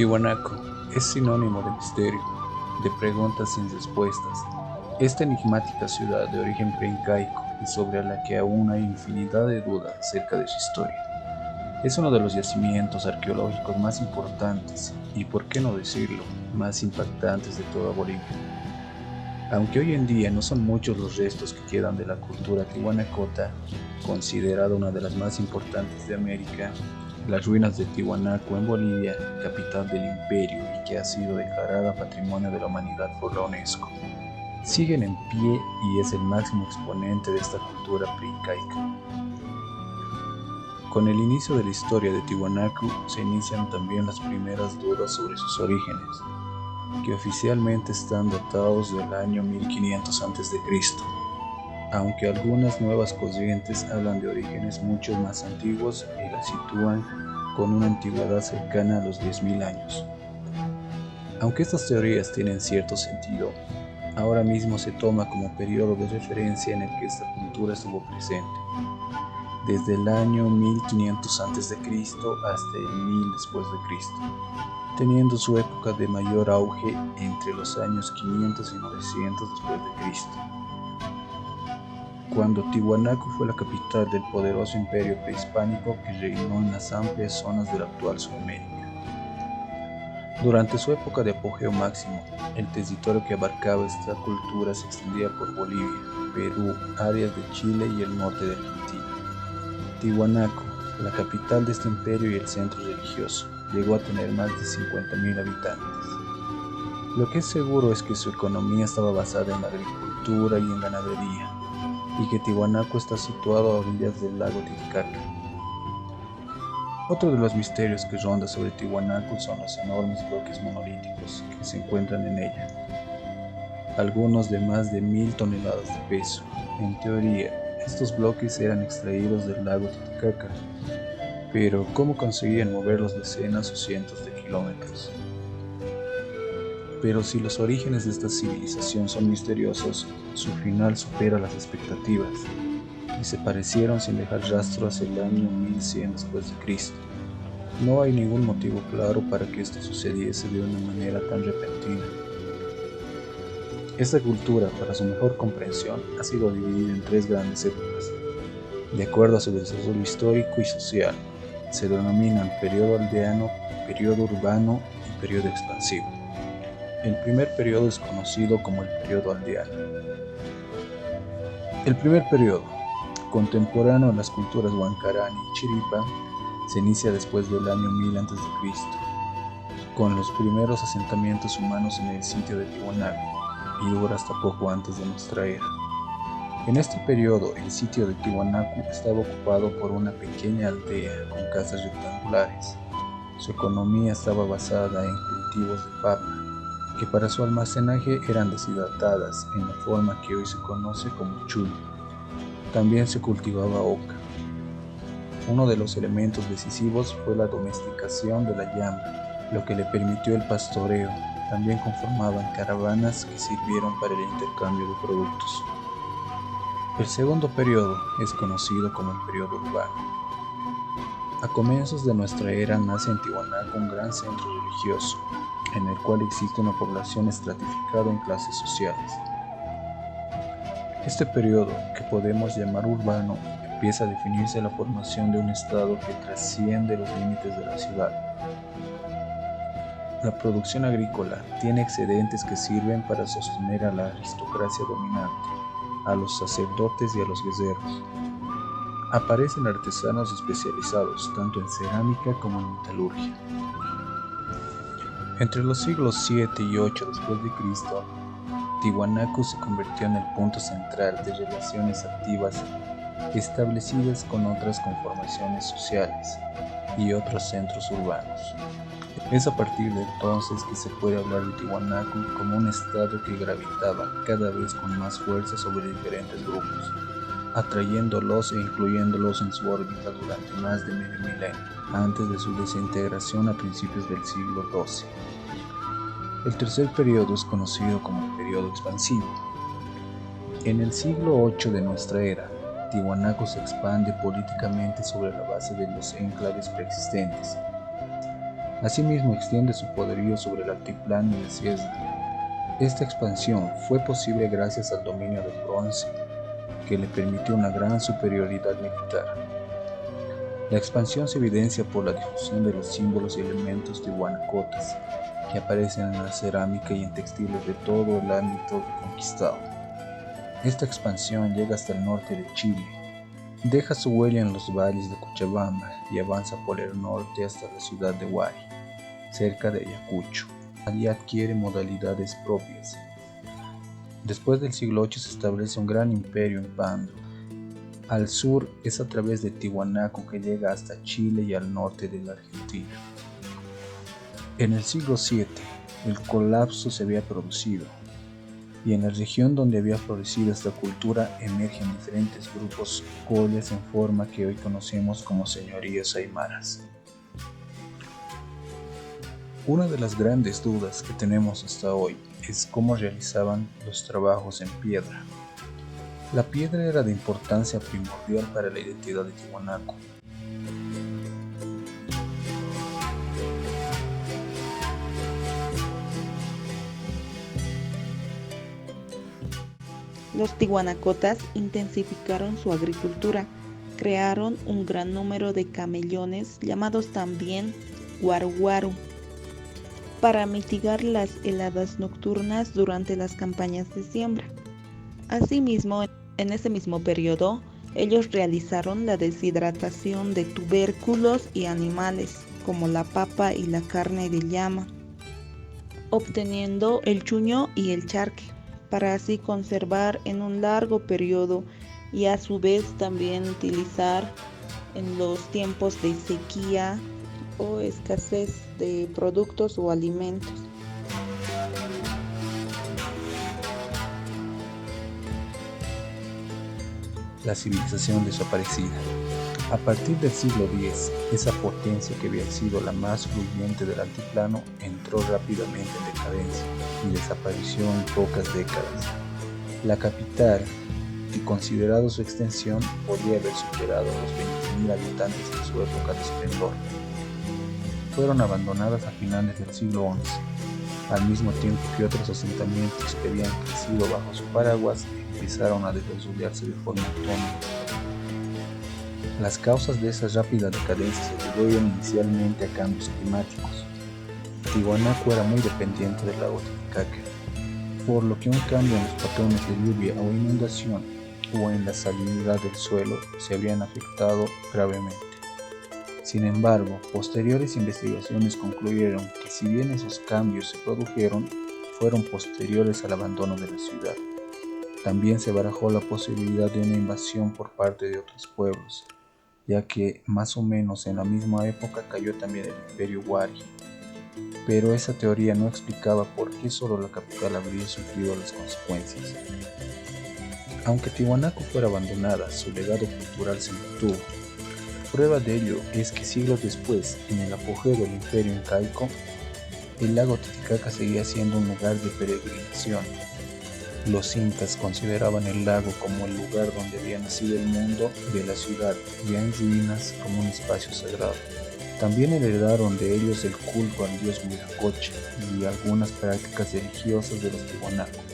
Tiwanaku es sinónimo de misterio, de preguntas sin respuestas. Esta enigmática ciudad de origen preincaico y sobre la que aún hay infinidad de dudas acerca de su historia, es uno de los yacimientos arqueológicos más importantes y, por qué no decirlo, más impactantes de toda Bolivia. Aunque hoy en día no son muchos los restos que quedan de la cultura tihuanacota, considerada una de las más importantes de América, las ruinas de Tiwanaku en Bolivia, capital del imperio y que ha sido declarada Patrimonio de la Humanidad por la UNESCO, siguen en pie y es el máximo exponente de esta cultura preincaica. Con el inicio de la historia de Tiwanaku se inician también las primeras dudas sobre sus orígenes, que oficialmente están datados del año 1500 a.C., aunque algunas nuevas corrientes hablan de orígenes mucho más antiguos y la sitúan con una antigüedad cercana a los 10.000 años. Aunque estas teorías tienen cierto sentido, ahora mismo se toma como periodo de referencia en el que esta cultura estuvo presente, desde el año 1500 a.C. hasta el 1000 después de Cristo, teniendo su época de mayor auge entre los años 500 y 900 después de Cristo, cuando Tiwanaku fue la capital del poderoso imperio prehispánico que reinó en las amplias zonas de la actual Sudamérica. Durante su época de apogeo máximo, el territorio que abarcaba esta cultura se extendía por Bolivia, Perú, áreas de Chile y el norte de Argentina. Tiwanaku, la capital de este imperio y el centro religioso, llegó a tener más de 50.000 habitantes. Lo que es seguro es que su economía estaba basada en la agricultura y en ganadería, y que Tiwanaku está situado a orillas del lago Titicaca. Otro de los misterios que ronda sobre Tiwanaku son los enormes bloques monolíticos que se encuentran en ella, algunos de más de 1.000 toneladas de peso. En teoría, estos bloques eran extraídos del lago Titicaca, pero ¿cómo conseguían moverlos decenas o cientos de kilómetros? Pero si los orígenes de esta civilización son misteriosos, su final supera las expectativas. Desaparecieron sin dejar rastro hacia el año 1100 después de Cristo. No hay ningún motivo claro para que esto sucediese de una manera tan repentina. Esta cultura, para su mejor comprensión, ha sido dividida en tres grandes épocas, de acuerdo a su desarrollo histórico y social. Se denominan periodo aldeano, periodo urbano y periodo expansivo. El primer periodo es conocido como el periodo aldeano. El primer periodo, contemporáneo a las culturas Huancarán y Chiripa, se inicia después del año 1000 a.C., con los primeros asentamientos humanos en el sitio de Tiwanaku, y dura hasta poco antes de nuestra era. En este periodo, el sitio de Tiwanaku estaba ocupado por una pequeña aldea con casas rectangulares. Su economía estaba basada en cultivos de papa, que para su almacenaje eran deshidratadas en la forma que hoy se conoce como chuy. También se cultivaba oca. Uno de los elementos decisivos fue la domesticación de la llama, lo que le permitió el pastoreo. También conformaban caravanas que sirvieron para el intercambio de productos. El segundo periodo es conocido como el periodo urbano. A comienzos de nuestra era nace en Tiwanaku un gran centro religioso, en el cual existe una población estratificada en clases sociales. Este periodo, que podemos llamar urbano, empieza a definirse la formación de un estado que trasciende los límites de la ciudad. La producción agrícola tiene excedentes que sirven para sostener a la aristocracia dominante, a los sacerdotes y a los guerreros. Aparecen artesanos especializados tanto en cerámica como en metalurgia. Entre los siglos 7 y 8 después de Cristo, Tiwanaku se convirtió en el punto central de relaciones activas establecidas con otras conformaciones sociales y otros centros urbanos. Es a partir de entonces que se puede hablar de Tiwanaku como un estado que gravitaba cada vez con más fuerza sobre diferentes grupos, atrayéndolos e incluyéndolos en su órbita durante más de medio milenio, antes de su desintegración a principios del siglo XII. El tercer periodo es conocido como el periodo expansivo. En el siglo VIII de nuestra era, Tiwanaku se expande políticamente sobre la base de los enclaves preexistentes. Asimismo, extiende su poderío sobre el altiplano y Ciesla. Esta expansión fue posible gracias al dominio del bronce, que le permitió una gran superioridad militar. La expansión se evidencia por la difusión de los símbolos y elementos tiwanacotas, que aparecen en la cerámica y en textiles de todo el ámbito conquistado. Esta expansión llega hasta el norte de Chile, deja su huella en los valles de Cochabamba y avanza por el norte hasta la ciudad de Huari, cerca de Ayacucho. Allí adquiere modalidades propias. Después del siglo VIII se establece un gran imperio en Pando. Al sur es a través de Tiwanaku que llega hasta Chile y al norte de la Argentina. En el siglo VII, el colapso se había producido, y en la región donde había florecido esta cultura emergen diferentes grupos collas en forma que hoy conocemos como señorías aymaras. Una de las grandes dudas que tenemos hasta hoy es cómo realizaban los trabajos en piedra. La piedra era de importancia primordial para la identidad de Tiwanaku. Los tiwanacotas intensificaron su agricultura, crearon un gran número de camellones llamados también guaru-guaru, para mitigar las heladas nocturnas durante las campañas de siembra. Asimismo, en ese mismo periodo, ellos realizaron la deshidratación de tubérculos y animales, como la papa y la carne de llama, obteniendo el chuño y el charque, para así conservar en un largo periodo y a su vez también utilizar en los tiempos de sequía o escasez de productos o alimentos. La civilización desaparecida. A partir del siglo X, esa potencia que había sido la más fluyente del altiplano entró rápidamente en decadencia y desapareció en pocas décadas. La capital, que considerado su extensión, podía haber superado los 20.000 habitantes en su época de esplendor, fueron abandonadas a finales del siglo XI, al mismo tiempo que otros asentamientos que habían crecido bajo su paraguas empezaron a desarrollarse de forma autónoma. Las causas de esa rápida decadencia se debían inicialmente a cambios climáticos. Tiwanaku era muy dependiente del lago Titicaca, por lo que un cambio en los patrones de lluvia o inundación o en la salinidad del suelo se habrían afectado gravemente. Sin embargo, posteriores investigaciones concluyeron que si bien esos cambios se produjeron, fueron posteriores al abandono de la ciudad. También se barajó la posibilidad de una invasión por parte de otros pueblos, ya que más o menos en la misma época cayó también el Imperio Huari. Pero esa teoría no explicaba por qué solo la capital habría sufrido las consecuencias. Aunque Tiwanaku fuera abandonada, su legado cultural se mantuvo. Prueba de ello es que siglos después, en el apogeo del Imperio Incaico, el lago Titicaca seguía siendo un lugar de peregrinación. Los incas consideraban el lago como el lugar donde había nacido el mundo de la ciudad, ya en ruinas, como un espacio sagrado. También heredaron de ellos el culto al dios Huitlacoche y algunas prácticas religiosas de los Tiwanaku.